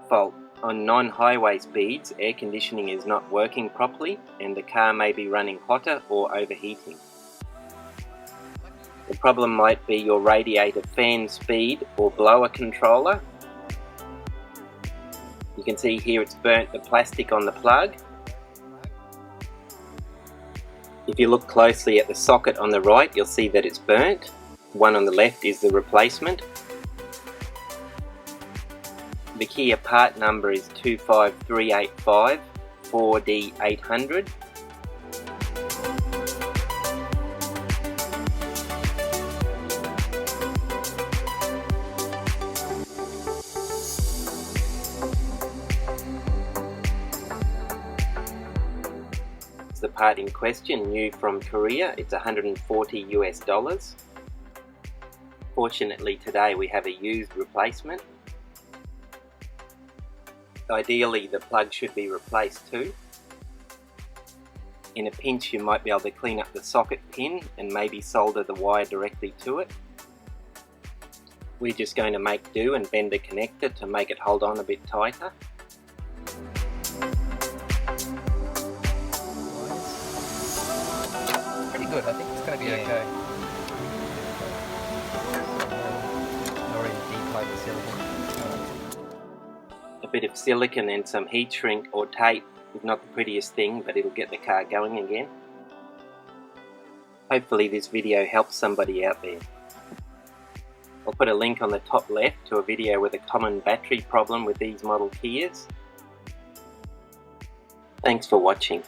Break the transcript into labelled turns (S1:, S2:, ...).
S1: Fault. On non-highway speeds, air conditioning is not working properly and the car may be running hotter or overheating. The problem might be your radiator fan speed or blower controller. You can see here it's burnt the plastic on the plug. If you look closely at the socket on the right, you'll see that it's burnt. The one on the left is the replacement. The Kia part number is 25385 4D800. It's the part in question, new from Korea. It's $140 US. Fortunately today we have a used replacement. Ideally the plug should be replaced too. In a pinch you might be able to clean up the socket pin and maybe solder the wire directly to it. We're just going to make do and bend the connector to make it hold on a bit tighter.
S2: Pretty good, I think it's going to be okay. Already deep the silicone.
S1: A bit of silicone and some heat shrink or tape is not the prettiest thing, but it'll get the car going again. Hopefully this video helps somebody out there. I'll put a link on the top left to a video with a common battery problem with these model Kias. Thanks for watching.